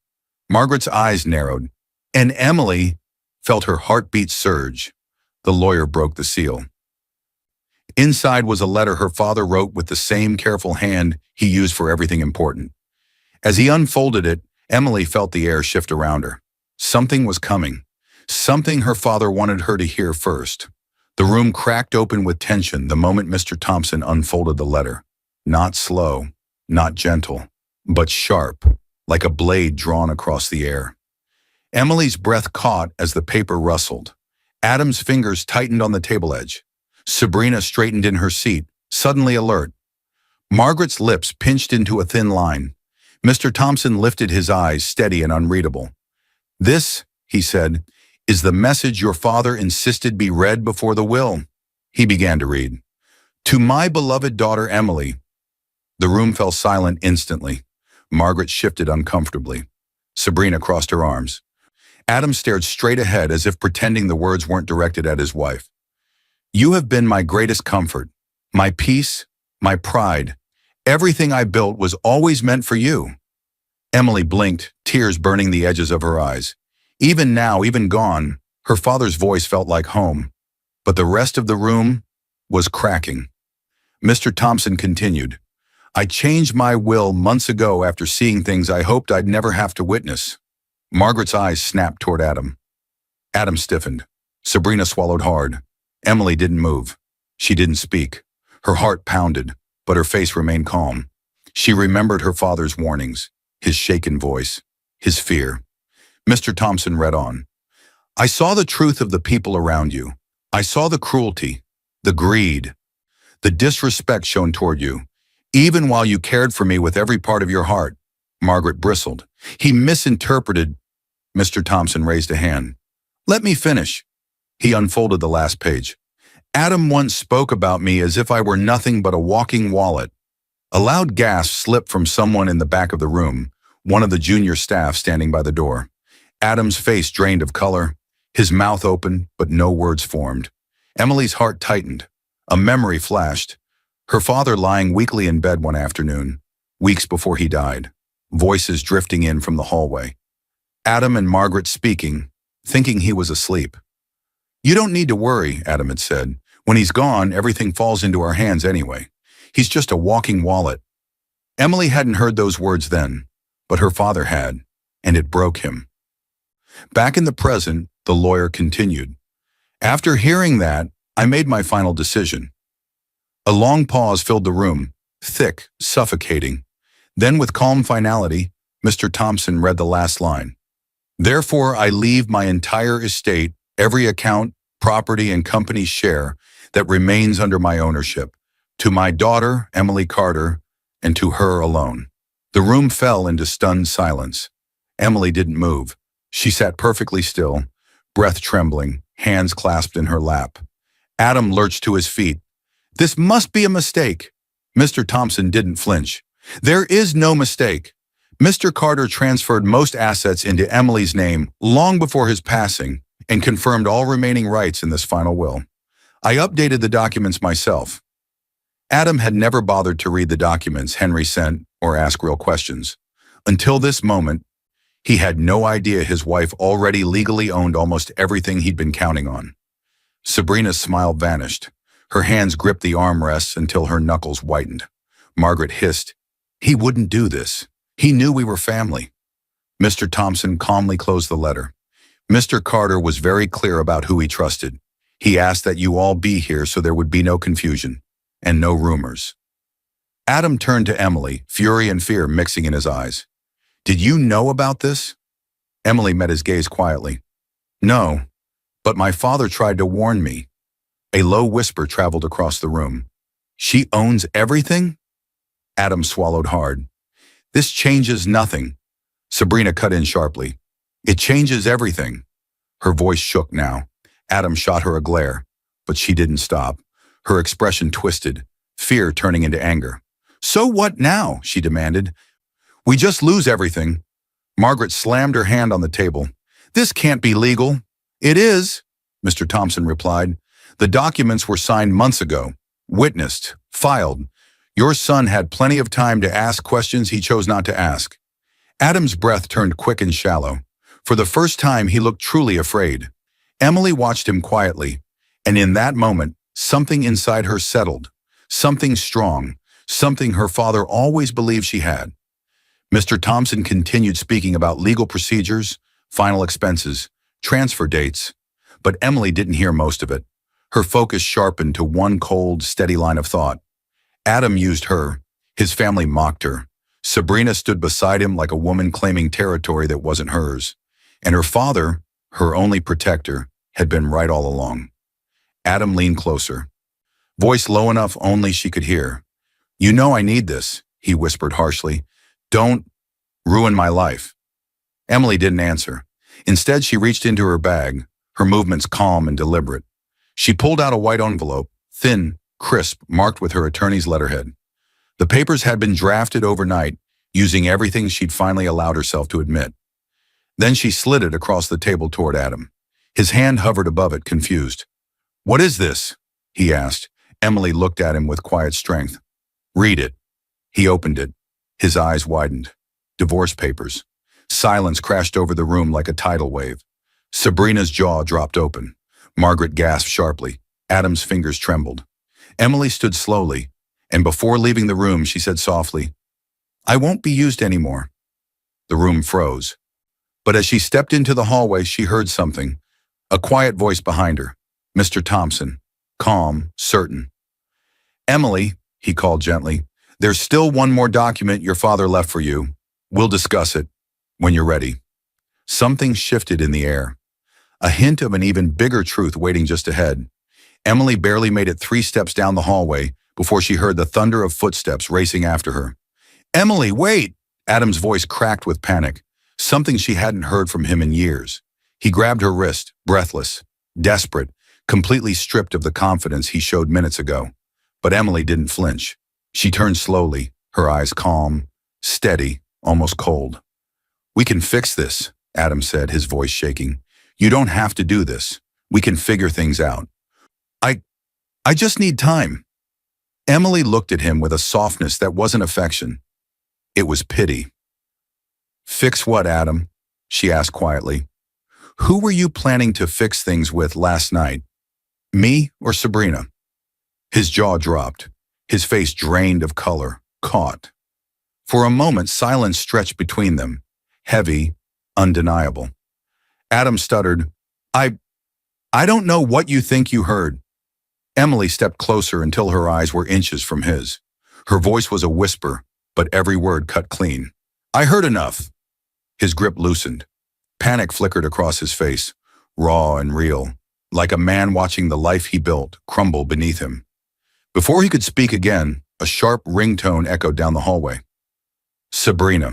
Margaret's eyes narrowed, and Emily felt her heartbeat surge. The lawyer broke the seal. Inside was a letter her father wrote with the same careful hand he used for everything important. As he unfolded it, Emily felt the air shift around her. Something was coming. Something her father wanted her to hear first. The room cracked open with tension the moment Mr. Thompson unfolded the letter. Not slow, not gentle, but sharp, like a blade drawn across the air. Emily's breath caught as the paper rustled. Adam's fingers tightened on the table edge. Sabrina straightened in her seat, suddenly alert. Margaret's lips pinched into a thin line. Mr. Thompson lifted his eyes, steady and unreadable. This, he said, is the message your father insisted be read before the will. He began to read. To my beloved daughter Emily. The room fell silent instantly. Margaret shifted uncomfortably. Sabrina crossed her arms. Adam stared straight ahead as if pretending the words weren't directed at his wife. You have been my greatest comfort, my peace, my pride. Everything I built was always meant for you. Emily blinked, tears burning the edges of her eyes. Even now, even gone, her father's voice felt like home. But the rest of the room was cracking. Mr. Thompson continued, I changed my will months ago after seeing things I hoped I'd never have to witness. Margaret's eyes snapped toward Adam. Adam stiffened. Sabrina swallowed hard. Emily didn't move. She didn't speak. Her heart pounded, but her face remained calm. She remembered her father's warnings, his shaken voice, his fear. Mr. Thompson read on. I saw the truth of the people around you. I saw the cruelty, the greed, the disrespect shown toward you, even while you cared for me with every part of your heart. Margaret bristled. He misinterpreted. Mr. Thompson raised a hand. Let me finish. He unfolded the last page. Adam once spoke about me as if I were nothing but a walking wallet. A loud gasp slipped from someone in the back of the room, one of the junior staff standing by the door. Adam's face drained of color, his mouth open, but no words formed. Emily's heart tightened. A memory flashed. Her father lying weakly in bed one afternoon, weeks before he died. Voices drifting in from the hallway. Adam and Margaret speaking, thinking he was asleep. You don't need to worry, Adam had said. When he's gone, everything falls into our hands anyway. He's just a walking wallet. Emily hadn't heard those words then, but her father had, and it broke him. Back in the present, the lawyer continued. After hearing that, I made my final decision. A long pause filled the room, thick, suffocating. Then with calm finality, Mr. Thompson read the last line. Therefore, I leave my entire estate, every account, property, and company share that remains under my ownership, to my daughter, Emily Carter, and to her alone. The room fell into stunned silence. Emily didn't move. She sat perfectly still, breath trembling, hands clasped in her lap. Adam lurched to his feet. This must be a mistake. Mr. Thompson didn't flinch. There is no mistake. Mr. Carter transferred most assets into Emily's name long before his passing and confirmed all remaining rights in this final will. I updated the documents myself. Adam had never bothered to read the documents Henry sent or ask real questions. Until this moment, he had no idea his wife already legally owned almost everything he'd been counting on. Sabrina's smile vanished. Her hands gripped the armrests until her knuckles whitened. Margaret hissed, "He wouldn't do this. He knew we were family." Mr. Thompson calmly closed the letter. Mr. Carter was very clear about who he trusted. He asked that you all be here so there would be no confusion and no rumors. Adam turned to Emily, fury and fear mixing in his eyes. "Did you know about this?" Emily met his gaze quietly. "No, but my father tried to warn me." A low whisper traveled across the room. "She owns everything?" Adam swallowed hard. "This changes nothing." Sabrina cut in sharply. "It changes everything." Her voice shook now. Adam shot her a glare, but she didn't stop. Her expression twisted, fear turning into anger. "So what now?" she demanded. "We just lose everything." Margaret slammed her hand on the table. "This can't be legal." "It is," Mr. Thompson replied. "The documents were signed months ago, witnessed, filed. Your son had plenty of time to ask questions he chose not to ask." Adam's breath turned quick and shallow. For the first time, he looked truly afraid. Emily watched him quietly, and in that moment, something inside her settled. Something strong, something her father always believed she had. Mr. Thompson continued speaking about legal procedures, final expenses, transfer dates, but Emily didn't hear most of it. Her focus sharpened to one cold, steady line of thought. Adam used her. His family mocked her. Sabrina stood beside him like a woman claiming territory that wasn't hers. And her father, her only protector, had been right all along. Adam leaned closer, voice low enough only she could hear. "You know I need this," he whispered harshly. "Don't ruin my life." Emily didn't answer. Instead, she reached into her bag, her movements calm and deliberate. She pulled out a white envelope, thin, crisp, marked with her attorney's letterhead. The papers had been drafted overnight, using everything she'd finally allowed herself to admit. Then she slid it across the table toward Adam. His hand hovered above it, confused. "What is this?" he asked. Emily looked at him with quiet strength. "Read it." He opened it. His eyes widened. Divorce papers. Silence crashed over the room like a tidal wave. Sabrina's jaw dropped open. Margaret gasped sharply. Adam's fingers trembled. Emily stood slowly, and before leaving the room, she said softly, "I won't be used anymore." The room froze. But as she stepped into the hallway, she heard something, a quiet voice behind her. Mr. Thompson, calm, certain. "Emily," he called gently, "there's still one more document your father left for you. We'll discuss it when you're ready." Something shifted in the air. A hint of an even bigger truth waiting just ahead. Emily barely made it 3 steps down the hallway before she heard the thunder of footsteps racing after her. "Emily, wait!" Adam's voice cracked with panic, something she hadn't heard from him in years. He grabbed her wrist, breathless, desperate, completely stripped of the confidence he showed minutes ago. But Emily didn't flinch. She turned slowly, her eyes calm, steady, almost cold. "We can fix this," Adam said, his voice shaking. "You don't have to do this. We can figure things out. I just need time." Emily looked at him with a softness that wasn't affection. It was pity. "Fix what, Adam?" she asked quietly. "Who were you planning to fix things with last night? Me or Sabrina?" His jaw dropped, his face drained of color, caught. For a moment, silence stretched between them, heavy, undeniable. Adam stuttered, I don't know what you think you heard." Emily stepped closer until her eyes were inches from his. Her voice was a whisper, but every word cut clean. "I heard enough." His grip loosened. Panic flickered across his face, raw and real, like a man watching the life he built crumble beneath him. Before he could speak again, a sharp ringtone echoed down the hallway. Sabrina.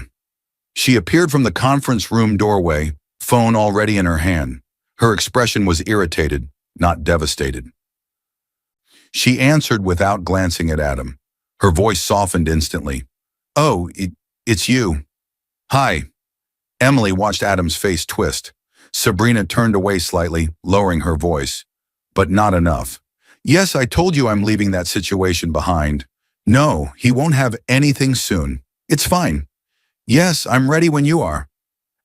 She appeared from the conference room doorway, phone already in her hand. Her expression was irritated, not devastated. She answered without glancing at Adam. Her voice softened instantly. "Oh, it's you. Hi." Emily watched Adam's face twist. Sabrina turned away slightly, lowering her voice. "But not enough. Yes, I told you I'm leaving that situation behind. No, he won't have anything soon. It's fine. Yes, I'm ready when you are."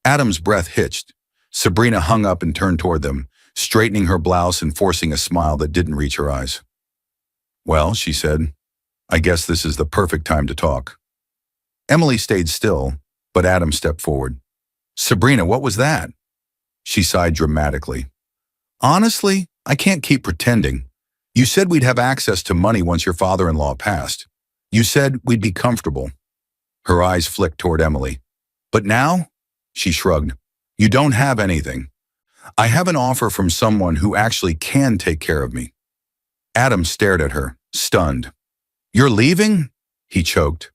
Adam's breath hitched. Sabrina hung up and turned toward them, straightening her blouse and forcing a smile that didn't reach her eyes. "Well," she said, "I guess this is the perfect time to talk." Emily stayed still, but Adam stepped forward. "Sabrina, what was that?" She sighed dramatically. "Honestly, I can't keep pretending. You said we'd have access to money once your father-in-law passed. You said we'd be comfortable." Her eyes flicked toward Emily. "But now?" She shrugged. "You don't have anything. I have an offer from someone who actually can take care of me." Adam stared at her, stunned. "You're leaving?" He choked.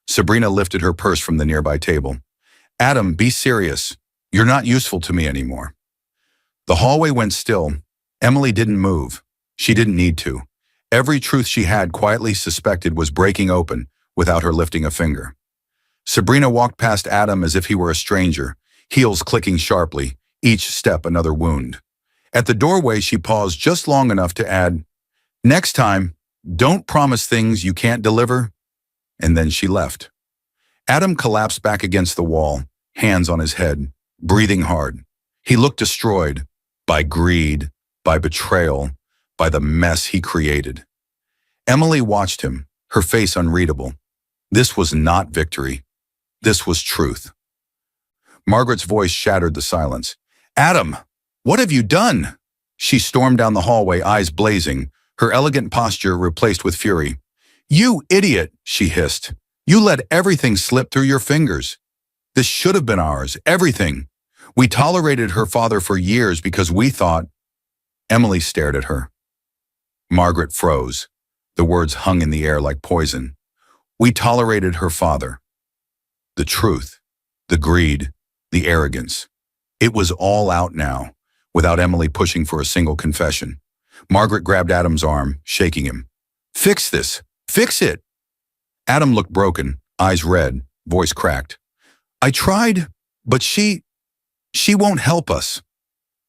Sabrina lifted her purse from the nearby table. "Adam, be serious. You're not useful to me anymore." The hallway went still. Emily didn't move. She didn't need to. Every truth she had quietly suspected was breaking open without her lifting a finger. Sabrina walked past Adam as if he were a stranger, heels clicking sharply, each step another wound. At the doorway, she paused just long enough to add, "Next time, don't promise things you can't deliver." And then she left. Adam collapsed back against the wall, hands on his head, breathing hard. He looked destroyed by greed, by betrayal, by the mess he created. Emily watched him, her face unreadable. This was not victory. This was truth. Margaret's voice shattered the silence. "Adam, what have you done?" She stormed down the hallway, eyes blazing, her elegant posture replaced with fury. "You idiot," she hissed. "You let everything slip through your fingers. This should have been ours, everything. We tolerated her father for years because we thought—" Emily stared at her. Margaret froze. The words hung in the air like poison. We tolerated her father. The truth, the greed, the arrogance. It was all out now, without Emily pushing for a single confession. Margaret grabbed Adam's arm, shaking him. "Fix this! Fix it!" Adam looked broken, eyes red, voice cracked. "I tried, but she won't help us."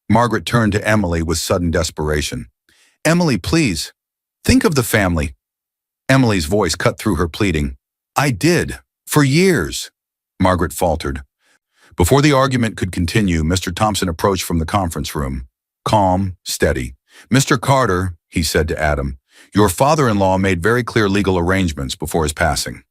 Margaret turned to Emily with sudden desperation. "Emily, please, think of the family." Emily's voice cut through her pleading. "I did, for years." Margaret faltered. Before the argument could continue, Mr. Thompson approached from the conference room. Calm, steady. "Mr. Carter," he said to Adam, "your father-in-law made very clear legal arrangements before his passing."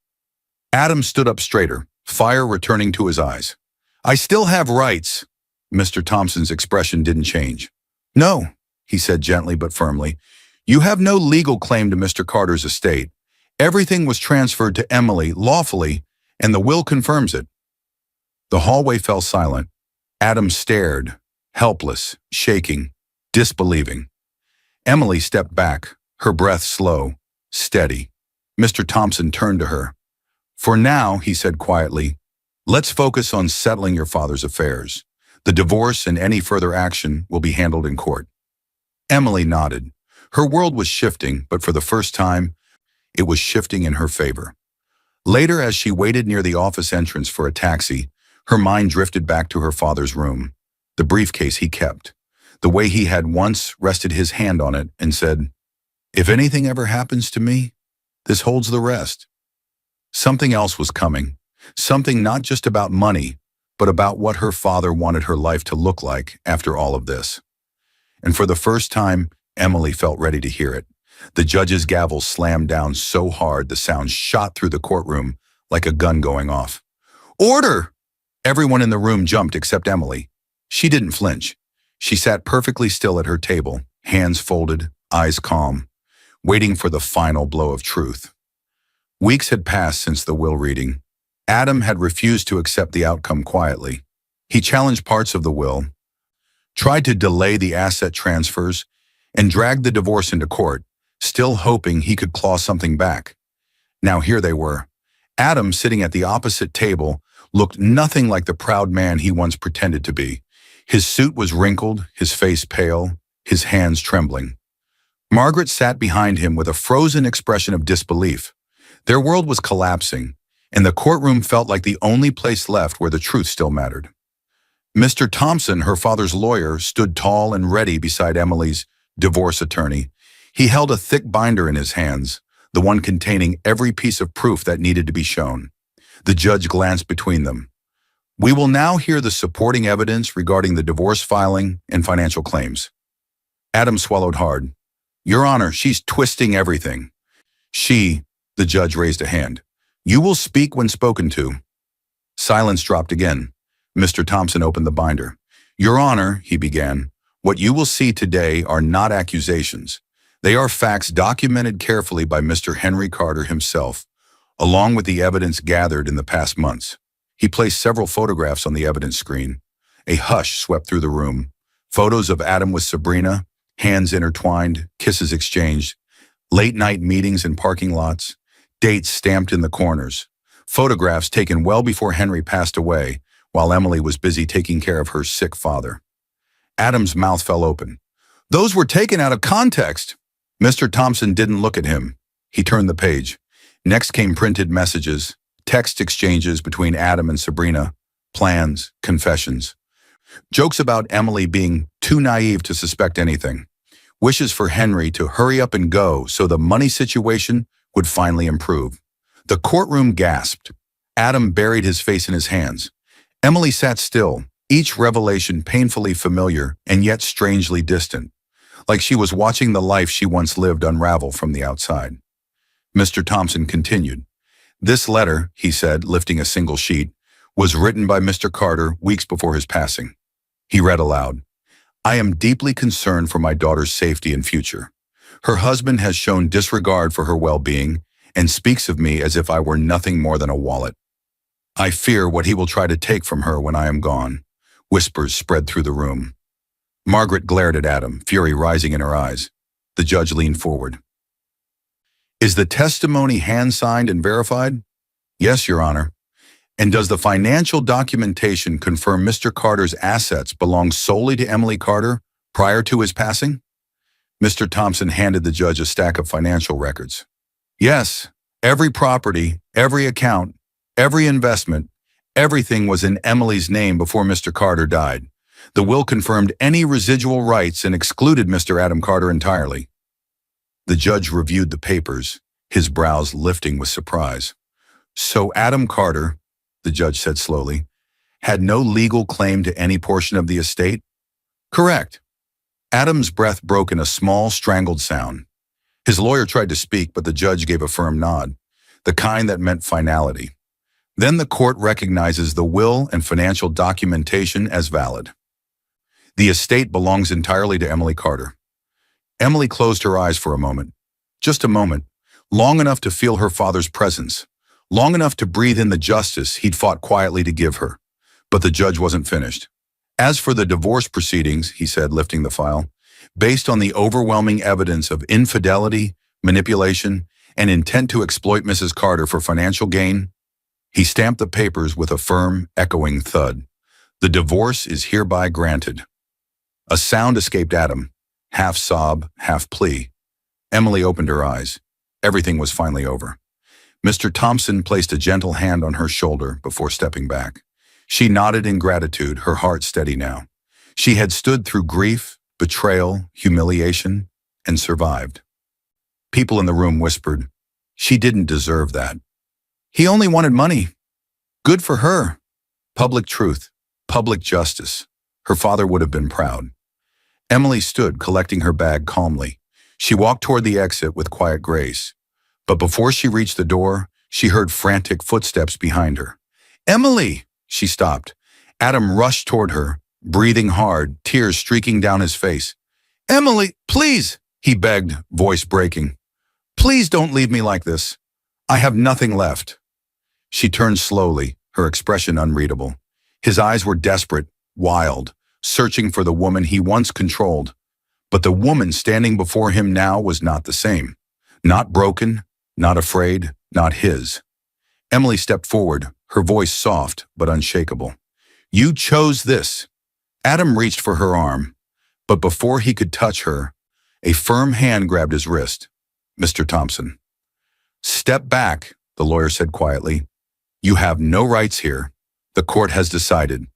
Adam stood up straighter, fire returning to his eyes. "I still have rights." Mr. Thompson's expression didn't change. "No," he said gently but firmly. "You have no legal claim to Mr. Carter's estate. Everything was transferred to Emily lawfully, and the will confirms it." The hallway fell silent. Adam stared, helpless, shaking, disbelieving. Emily stepped back, her breath slow, steady. Mr. Thompson turned to her. "For now," he said quietly, "let's focus on settling your father's affairs. The divorce and any further action will be handled in court." Emily nodded. Her world was shifting, but for the first time, it was shifting in her favor. Later, as she waited near the office entrance for a taxi, her mind drifted back to her father's room, the briefcase he kept, the way he had once rested his hand on it and said, "If anything ever happens to me, this holds the rest." Something else was coming, something not just about money, but about what her father wanted her life to look like after all of this. And for the first time, Emily felt ready to hear it. The judge's gavel slammed down so hard the sound shot through the courtroom like a gun going off. "Order!" Everyone in the room jumped except Emily. She didn't flinch. She sat perfectly still at her table, hands folded, eyes calm, waiting for the final blow of truth. Weeks had passed since the will reading. Adam had refused to accept the outcome quietly. He challenged parts of the will, tried to delay the asset transfers, and dragged the divorce into court, still hoping he could claw something back. Now here they were. Adam, sitting at the opposite table, looked nothing like the proud man he once pretended to be. His suit was wrinkled, his face pale, his hands trembling. Margaret sat behind him with a frozen expression of disbelief. Their world was collapsing, and the courtroom felt like the only place left where the truth still mattered. Mr. Thompson, her father's lawyer, stood tall and ready beside Emily's divorce attorney. He held a thick binder in his hands, the one containing every piece of proof that needed to be shown. The judge glanced between them. "We will now hear the supporting evidence regarding the divorce filing and financial claims." Adam swallowed hard. "Your Honor, she's twisting everything." The judge raised a hand. "You will speak when spoken to." Silence dropped again. Mr. Thompson opened the binder. "Your Honor," he began, "what you will see today are not accusations. They are facts documented carefully by Mr. Henry Carter himself, along with the evidence gathered in the past months." He placed several photographs on the evidence screen. A hush swept through the room. Photos of Adam with Sabrina, hands intertwined, kisses exchanged, late-night meetings in parking lots, dates stamped in the corners, photographs taken well before Henry passed away, while Emily was busy taking care of her sick father. Adam's mouth fell open. "Those were taken out of context." Mr. Thompson didn't look at him. He turned the page. Next came printed messages, text exchanges between Adam and Sabrina, plans, confessions. Jokes about Emily being too naive to suspect anything. Wishes for Henry to hurry up and go so the money situation would finally improve. The courtroom gasped. Adam buried his face in his hands. Emily sat still, each revelation painfully familiar and yet strangely distant, like she was watching the life she once lived unravel from the outside. Mr. Thompson continued. "This letter," he said, lifting a single sheet, "was written by Mr. Carter weeks before his passing." He read aloud. "I am deeply concerned for my daughter's safety and future. Her husband has shown disregard for her well-being and speaks of me as if I were nothing more than a wallet. I fear what he will try to take from her when I am gone." Whispers spread through the room. Margaret glared at Adam, fury rising in her eyes. The judge leaned forward. "Is the testimony hand-signed and verified?" "Yes, Your Honor." "And does the financial documentation confirm Mr. Carter's assets belong solely to Emily Carter prior to his passing?" Mr. Thompson handed the judge a stack of financial records. "Yes, every property, every account, every investment, everything was in Emily's name before Mr. Carter died. The will confirmed any residual rights and excluded Mr. Adam Carter entirely." The judge reviewed the papers, his brows lifting with surprise. "So Adam Carter," the judge said slowly, "had no legal claim to any portion of the estate?" "Correct." Adam's breath broke in a small, strangled sound. His lawyer tried to speak, but the judge gave a firm nod, the kind that meant finality. Then the court recognizes the will and financial documentation as valid. The estate belongs entirely to Emily Carter. Emily closed her eyes for a moment. Just a moment, long enough to feel her father's presence, long enough to breathe in the justice he'd fought quietly to give her. But the judge wasn't finished. "As for the divorce proceedings," he said, lifting the file, "based on the overwhelming evidence of infidelity, manipulation, and intent to exploit Mrs. Carter for financial gain," he stamped the papers with a firm, echoing thud. "The divorce is hereby granted." A sound escaped Adam, half sob, half plea. Emily opened her eyes. Everything was finally over. Mr. Thompson placed a gentle hand on her shoulder before stepping back. She nodded in gratitude, her heart steady now. She had stood through grief, betrayal, humiliation, and survived. People in the room whispered, "She didn't deserve that. He only wanted money. Good for her." Public truth, public justice. Her father would have been proud. Emily stood, collecting her bag calmly. She walked toward the exit with quiet grace. But before she reached the door, she heard frantic footsteps behind her. "Emily!" She stopped. Adam rushed toward her, breathing hard, tears streaking down his face. "Emily, please!" he begged, voice breaking. "Please don't leave me like this. I have nothing left." She turned slowly, her expression unreadable. His eyes were desperate, wild, searching for the woman he once controlled. But the woman standing before him now was not the same. Not broken, not afraid, not his. Emily stepped forward, her voice soft but unshakable. "You chose this." Adam reached for her arm, but before he could touch her, a firm hand grabbed his wrist. "Mr. Thompson." "Step back," the lawyer said quietly. "You have no rights here. The court has decided."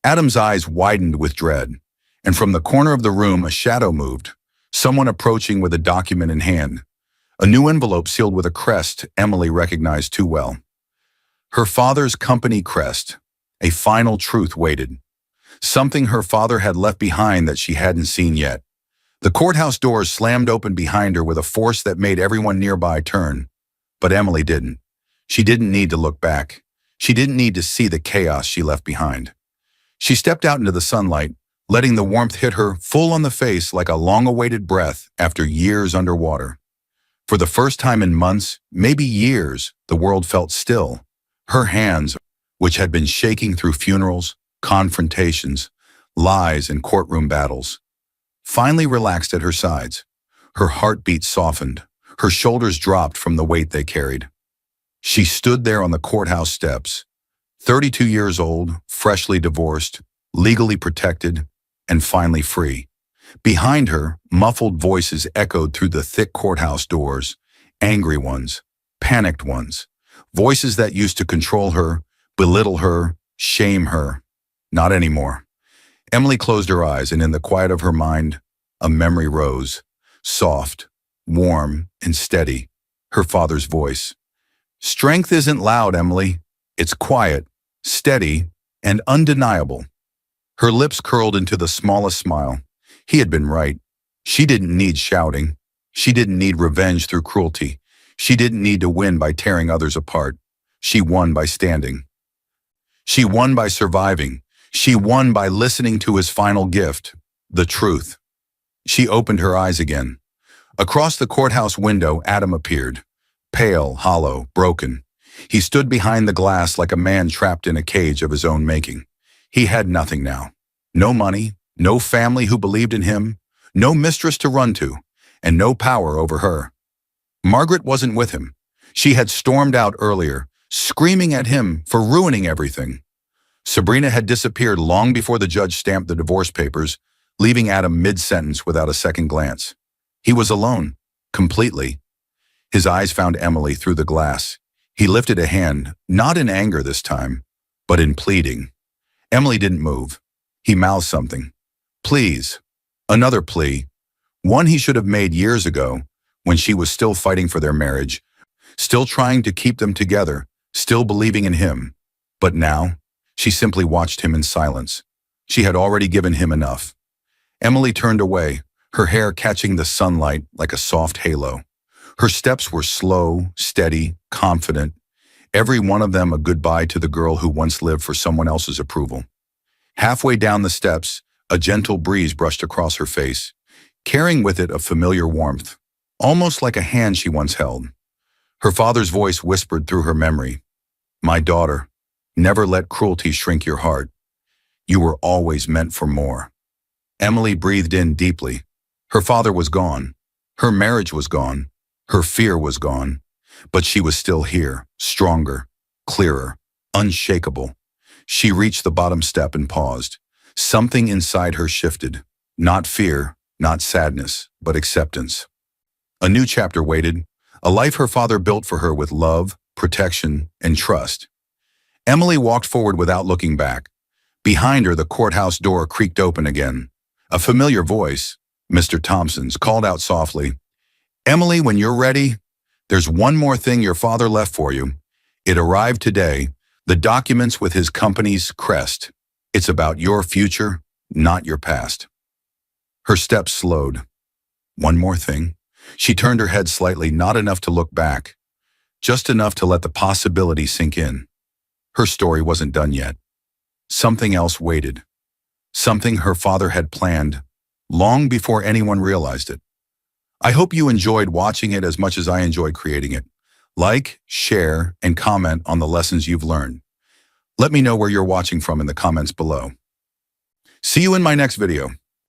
Adam's eyes widened with dread, and from the corner of the room a shadow moved, someone approaching with a document in hand. A new envelope sealed with a crest Emily recognized too well. Her father's company crest. A final truth waited. Something her father had left behind that she hadn't seen yet. The courthouse doors slammed open behind her with a force that made everyone nearby turn. But Emily didn't. She didn't need to look back. She didn't need to see the chaos she left behind. She stepped out into the sunlight, letting the warmth hit her full on the face like a long-awaited breath after years underwater. For the first time in months, maybe years, the world felt still. Her hands, which had been shaking through funerals, confrontations, lies, and courtroom battles, finally relaxed at her sides. Her heartbeat softened. Her shoulders dropped from the weight they carried. She stood there on the courthouse steps, 32 years old, freshly divorced, legally protected, and finally free. Behind her, muffled voices echoed through the thick courthouse doors, angry ones, panicked ones, voices that used to control her, belittle her, shame her. Not anymore. Emily closed her eyes, and in the quiet of her mind, a memory rose, soft, warm, and steady. Her father's voice. "Strength isn't loud, Emily. It's quiet, steady, and undeniable." Her lips curled into the smallest smile. He had been right. She didn't need shouting. She didn't need revenge through cruelty. She didn't need to win by tearing others apart. She won by standing. She won by surviving. She won by listening to his final gift, the truth. She opened her eyes again. Across the courthouse window, Adam appeared. Pale, hollow, broken. He stood behind the glass like a man trapped in a cage of his own making. He had nothing now. No money, no family who believed in him, no mistress to run to, and no power over her. Margaret wasn't with him. She had stormed out earlier, screaming at him for ruining everything. Sabrina had disappeared long before the judge stamped the divorce papers, leaving Adam mid-sentence without a second glance. He was alone, completely. His eyes found Emily through the glass. He lifted a hand, not in anger this time, but in pleading. Emily didn't move. He mouthed something. Please. Another plea. One he should have made years ago, when she was still fighting for their marriage, still trying to keep them together, still believing in him. But now, she simply watched him in silence. She had already given him enough. Emily turned away, her hair catching the sunlight like a soft halo. Her steps were slow, steady, confident, every one of them a goodbye to the girl who once lived for someone else's approval. Halfway down the steps, a gentle breeze brushed across her face, carrying with it a familiar warmth, almost like a hand she once held. Her father's voice whispered through her memory, "My daughter, never let cruelty shrink your heart. You were always meant for more." Emily breathed in deeply. Her father was gone. Her marriage was gone. Her fear was gone. But she was still here, stronger, clearer, unshakable. She reached the bottom step and paused. Something inside her shifted. Not fear, not sadness, but acceptance. A new chapter waited, a life her father built for her with love, protection, and trust. Emily walked forward without looking back. Behind her, the courthouse door creaked open again. A familiar voice, Mr. Thompson's, called out softly, "Emily, when you're ready, there's one more thing your father left for you. It arrived today, the documents with his company's crest. It's about your future, not your past." Her steps slowed. One more thing. She turned her head slightly, not enough to look back, just enough to let the possibility sink in. Her story wasn't done yet. Something else waited. Something her father had planned, long before anyone realized it. I hope you enjoyed watching it as much as I enjoyed creating it. Like, share, and comment on the lessons you've learned. Let me know where you're watching from in the comments below. See you in my next video.